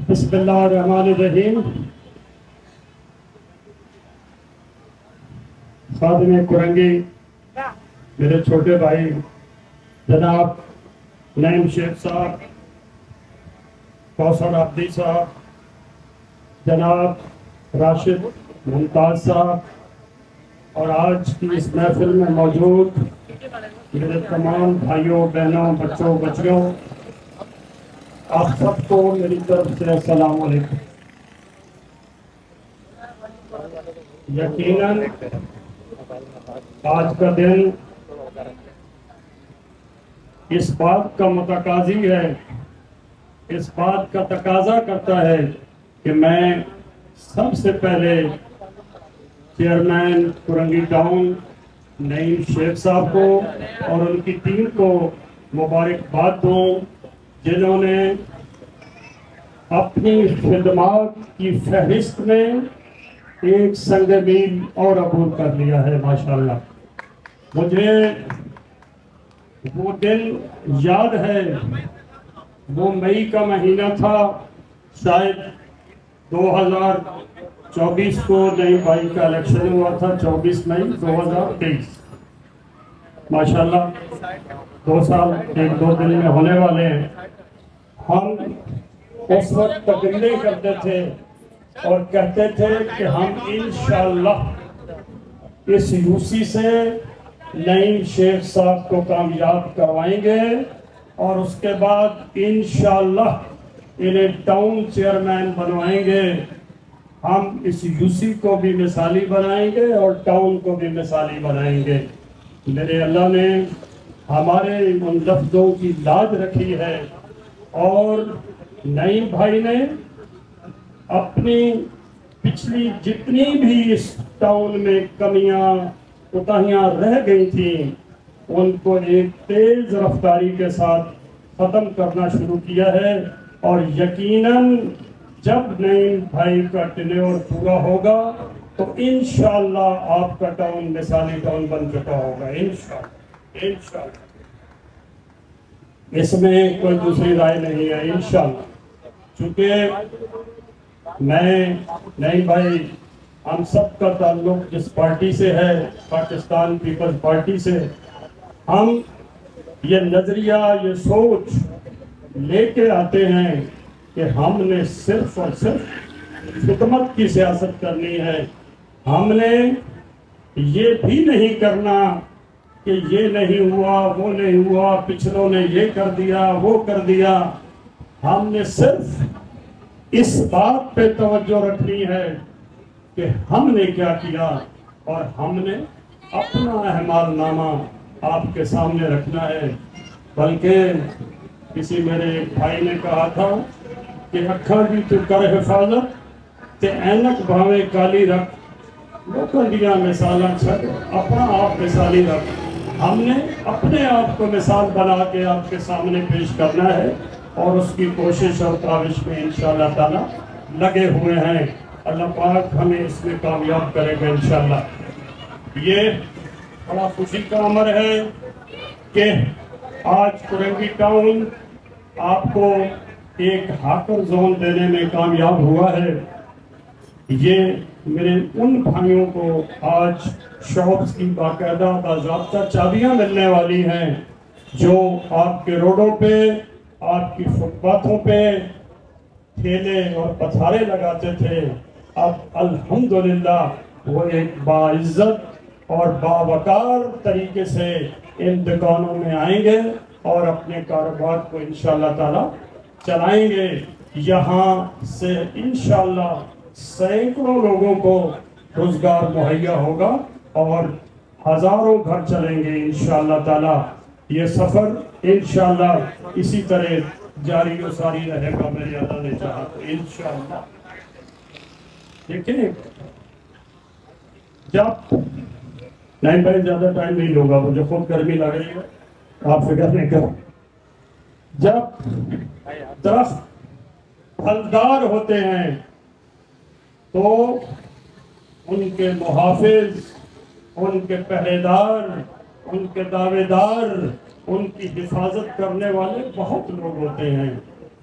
بسم اللہ الرحمن الرحیم۔ خادم کرنگی میرے چھوٹے بھائی جناب نعیم شیخ صاحب، کوثر عبدی صاحب، جناب راشد ممتاز صاحب، اور آج کی اس محفل میں موجود میرے تمام بھائیوں بہنوں بچوں بچیوں، آپ سب کو میری طرف سے السلام علیکم۔ یقیناً آج کا دن اس بات کا متقاضی ہے، اس بات کا تقاضا کرتا ہے کہ میں سب سے پہلے چیئرمین کرنگی ٹاؤن نعیم شیخ صاحب کو اور ان کی ٹیم کو مبارکباد دوں، جنہوں نے اپنی خدمات کی فہرست میں ایک سنگ میل اور عبور کر لیا ہے۔ ماشاءاللہ مجھے وہ دن یاد ہے، وہ مئی کا مہینہ تھا، شاید 2024 کو نعیم بھائی کا الیکشن ہوا تھا، 24 مئی 2023۔ ماشاءاللہ 2 سال 1-2 دن میں ہونے والے ہیں۔ ہم اس وقت تقریریں کرتے تھے اور کہتے تھے کہ ہم انشاءاللہ اس یوسی سے نعیم شیخ صاحب کو کامیاب کروائیں گے اور اس کے بعد انشاءاللہ انہیں ٹاؤن چیئرمین بنوائیں گے۔ ہم اس یوسی کو بھی مثالی بنائیں گے اور ٹاؤن کو بھی مثالی بنائیں گے۔ میرے اللہ نے ہمارے ان لفظوں کی لاج رکھی ہے، اور نعیم بھائی نے اپنی پچھلی جتنی بھی اس ٹاؤن میں کمیاں کوتاہیاں رہ گئی تھیں ان کو ایک تیز رفتاری کے ساتھ ختم کرنا شروع کیا ہے، اور یقیناً جب نعیم بھائی کا ٹینیور پورا ہوگا تو انشاءاللہ آپ کا ٹاؤن مثالی ٹاؤن بن چکا ہوگا، انشاءاللہ۔ اس میں کوئی دوسری رائے نہیں ہے، انشاءاللہ۔ چونکہ میں نعیم بھائی، ہم سب کا تعلق جس پارٹی سے ہے، پاکستان پیپلز پارٹی سے، ہم یہ نظریہ یہ سوچ لے کے آتے ہیں کہ ہم نے صرف اور صرف خدمت کی سیاست کرنی ہے۔ ہم نے یہ بھی نہیں کرنا کہ یہ نہیں ہوا وہ نہیں ہوا، پچھلوں نے یہ کر دیا وہ کر دیا۔ ہم نے صرف اس بات پہ توجہ رکھنی ہے کہ ہم نے کیا کیا، اور ہم نے اپنا اعمال نامہ آپ کے سامنے رکھنا ہے۔ بلکہ کسی میرے ایک بھائی نے کہا تھا کہ اکھاں دی تو کر حفاظت تے اینک بھاوے کالی رکھ، لوکاں دیاں مثالاں چھڈ اپنا آپ مثالی رکھ۔ ہم نے اپنے آپ کو مثال بنا کے آپ کے سامنے پیش کرنا ہے، اور اس کی کوشش اور کاوش میں انشاءاللہ تعالیٰ لگے ہوئے ہیں۔ اللہ پاک ہمیں اس میں کامیاب کرے گا انشاءاللہ۔ یہ بڑا خوشی کا امر ہے کہ آج کرنگی ٹاؤن آپ کو ایک ہاکر زون دینے میں کامیاب ہوا ہے۔ یہ میرے ان بھائیوں کو آج شاپس کی باقاعدہ باضابطہ چابیاں ملنے والی ہیں، جو آپ کے روڈوں پہ آپ کی فٹ پاتھوں پہ ٹھیلے اور پتھارے لگاتے تھے، اب الحمدللہ وہ ایک باعزت اور باوقار طریقے سے ان دکانوں میں آئیں گے اور اپنے کاروبار کو انشاءاللہ تعالی چلائیں گے۔ یہاں سے انشاءاللہ سینکڑوں لوگوں کو روزگار مہیا ہوگا اور ہزاروں گھر چلیں گے انشاءاللہ تعالی۔ یہ سفر انشاءاللہ اسی طرح جاری و ساری رہے گا، میرے اللہ نے چاہا تو انشاءاللہ۔ دیکھیں، جب نعیم بھائی زیادہ ٹائم نہیں لوگا، مجھے خود گرمی لگ رہی ہے، آپ فکر نہیں کریں۔ جب درخت پھلدار ہوتے ہیں تو ان کے محافظ، ان کے پہرے دار، ان کے دعوے دار، ان کی حفاظت کرنے والے بہت لوگ ہوتے ہیں،